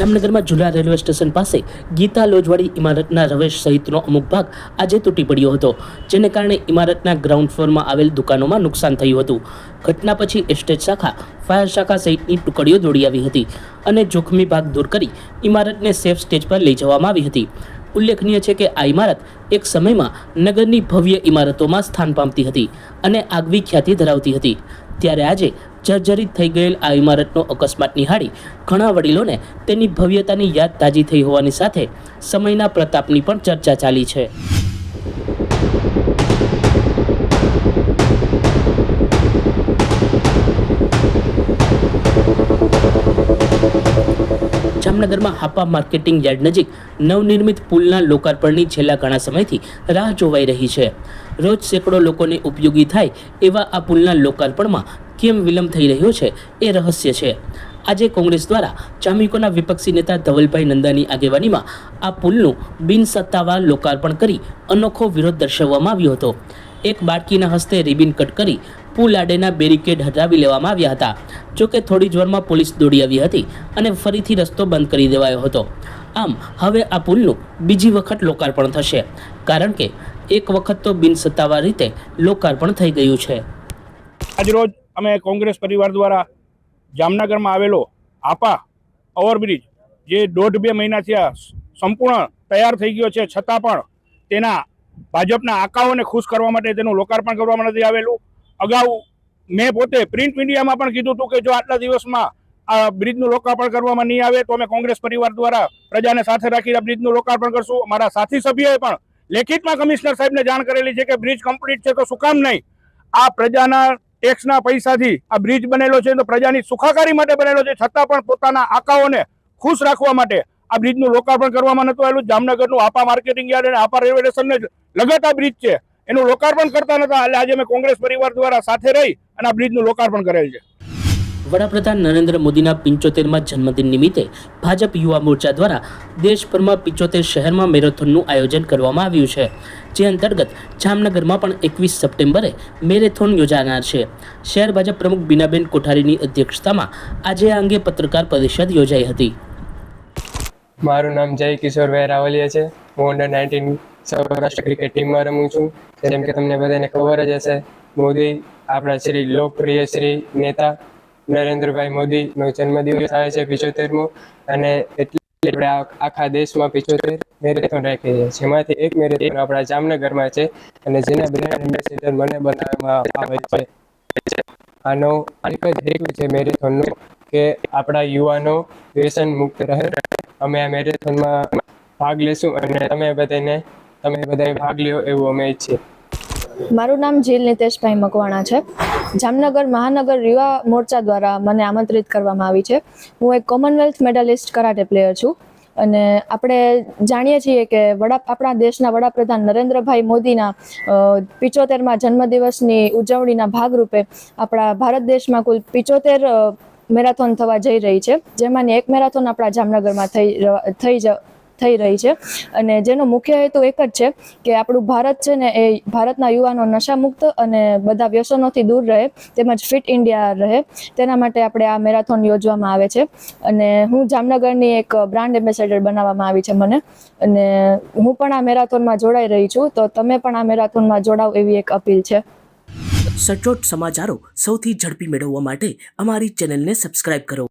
જામનગરમાં ઝુલા railway station પાસે ગીતા લોજવાળી ઇમારતના રવેશ સહિતનો અમુક ભાગ આજે તૂટી પડ્યો હતો, જેને કારણે ઇમારતના ગ્રાઉન્ડ ફ્લોરમાં આવેલ દુકાનોમાં નુકસાન થયું હતું. ઘટના પછી એસ્ટેટ શાખા, ફાયર શાખા સહિતની ટુકડીઓ દોડી આવી હતી અને જોખમી ભાગ દૂર કરી ઇમારતને સેફ સ્ટેજ પર લઈ જવામાં આવી હતી. ઉલ્લેખનીય છે કે આ ઇમારત એક સમયમાં નગરની ભવ્ય ઇમારતોમાં સ્થાન પામતી હતી અને આગવી ખ્યાતિ ધરાવતી હતી. ત્યારે આજે જર્જરિત થઈ ગયેલ આ ઇમારતનો અકસ્માત નિહાળી ઘણા વડીલોને તેની ભવ્યતાની યાદ તાજી થઈ હોવાની સાથે સમયના પ્રતાપની પણ ચર્ચા ચાલી છે. જામનગરમાં હાપા માર્કેટિંગ યાર્ડ નજીક નવનિર્મિત પુલના લોકાર્પણની છેલ્લા ઘણા સમયથી રાહ જોવાઈ રહી છે. રોજ સેંકડો લોકોને ઉપયોગી થાય એવા આ પુલના લોકાર્પણમાં કેમ વિલંબ થઈ રહ્યો છે એ રહસ્ય છે. આજે કોંગ્રેસ દ્વારા ચામીકોના વિપક્ષી નેતા ધવલભાઈ નંદાની આગેવાનીમાં આ પુલનું બિનસત્તાવાર લોકાર્પણ કરી અનોખો વિરોધ દર્શાવવામાં આવ્યો હતો. એક બાળકીના હસ્તે રિબિન કટ કરી પુલ આડેના બેરિકેડ હટાવી લેવામાં આવ્યા હતા. જોકે થોડી જ વારમાં પોલીસ દોડી આવી હતી અને ફરીથી રસ્તો બંધ કરી દેવાયો હતો. આમ હવે આ પુલનું બીજી વખત લોકાર્પણ થશે, કારણ કે એક વખત તો બિનસત્તાવાર રીતે લોકાર્પણ થઈ ગયું છે. આજરોજ અમે કોંગ્રેસ પરિવાર દ્વારા જામનગરમાં આવેલો હાપા ઓવરબ્રિજ જે 1.5-2 મહિના થયા સંપૂર્ણ તૈયાર થઈ ગયો છે, છતાં પણ તેના ભાજપના આકાઓને ખુશ કરવા માટે તેનું લોકાર્પણ કરવામાં નથી આવેલું. અગાઉ મેં પોતે પ્રિન્ટ મીડિયામાં પણ કીધું હતું કે જો આટલા દિવસમાં આ બ્રિજનું લોકાર્પણ કરવામાં નહીં આવે તો અમે કોંગ્રેસ પરિવાર દ્વારા પ્રજાને સાથે રાખીને બ્રિજનું લોકાર્પણ કરશું. મારા સાથી સભ્યોએ પણ લેખિતમાં કમિશનર સાહેબને જાણ કરેલી છે કે બ્રિજ કમ્પ્લીટ છે તો શું કામ નહીં. આ પ્રજાના ટેક્સના પૈસાથી આ બ્રિજ બનેલો છે તો પ્રજાની સુખાકારી માટે બનેલો છે, છતાં પણ પોતાના આકાઓને ખુશ રાખવા માટે આ બ્રિજનું લોકાર્પણ કરવામાં નતું આવેલું. જામનગરનું હાપા માર્કેટિંગ યાર્ડ અને હાપા રેલવે સ્ટેશનને લગત આ બ્રિજ છે, એનું લોકાર્પણ કરતા નતા. એટલે આજે અમે કોંગ્રેસ પરિવાર દ્વારા સાથે રહી અને આ બ્રિજનું લોકાર્પણ કરેલ છે. વડાપ્રધાન નરેન્દ્ર મોદીના 75મા જન્મદિન નિમિત્તે ભાજપ યુવા મોરચા દ્વારા દેશભરમાં 75 શહેરમાં મેરેથોનનું આયોજન કરવામાં આવ્યું છે, જે અંતર્ગત જામનગરમાં પણ 21 સપ્ટેમ્બરે મેરેથોન યોજાનાર છે. શહેર ભાજપ પ્રમુખ બીનાબેન કોઠારીની અધ્યક્ષતામાં આજે આ અંગે પત્રકાર પરિષદ યોજાઈ હતી. મારું નામ જય કિશોરભાઈ રાવલિયા છે. હું અંડર-19 સૌરાષ્ટ્ર ક્રિકેટ ટીમમાં રમું છું. જેમ કે તમને બધાને ખબર જ હશે, મોદી આપણા શ્રી લોકપ્રિય શ્રી નેતા નરેન્દ્રભાઈ મોદીનો જન્મદિવસ આવે છે 75મો, અને એટલે આપણે આખા દેશમાં 75 મેરેથોન રાખી છે, જેમાંથી એક મેરેથોન આપણા જામનગરમાં છે અને જેના બ્રાન્ડ એમ્બેસેડર મને બનાવવામાં આવે છે. આનો એક જ હેતુ છે મેરેથોનનો કે આપણા યુવાનો વ્યસન મુક્ત રહે. અમે આ મેરેથોનમાં ભાગ લેશું અને તમે બધાએ ભાગ લ્યો એવું અમે ઈચ્છીએ. મારું નામ જીલ નિતેશભાઈ મકવાણા છે. જામનગર મહાનગર યુવા મોરચા દ્વારા મને આમંત્રિત કરવામાં આવી છે. હું એક કોમનવેલ્થ મેડલિસ્ટ કરાટે પ્લેયર છું અને આપણે જાણીએ છીએ કે આપણા દેશના વડાપ્રધાન નરેન્દ્રભાઈ મોદીના 75મા જન્મદિવસની ઉજવણીના ભાગરૂપે આપણા ભારત દેશમાં કુલ 75 મેરેથોન થવા જઈ રહી છે, જેમાંની એક મેરેથોન આપણા જામનગરમાં થઈ રહી છે. અને જેનો મુખ્ય હેતુ એક જ છે કે આપણું ભારત છે ને એ ભારતના યુવાનો નશામુક્ત અને બધા વ્યસનોથી દૂર રહે, તેમજ ફિટ ઇન્ડિયા રહે, તેના માટે આપણે આ મેરેથોન યોજવામાં આવે છે. અને હું જામનગરની એક બ્રાન્ડ એમ્બેસેડર બનાવવામાં આવી છે મને, અને હું પણ આ મેરેથોનમાં જોડાઈ રહી છું. તો તમે પણ આ મેરેથોનમાં જોડાવ એવી એક અપીલ છે. સચોટ સમાચારો સૌથી ઝડપી મેળવવા માટે અમારી ચેનલને સબસ્ક્રાઇબ કરો.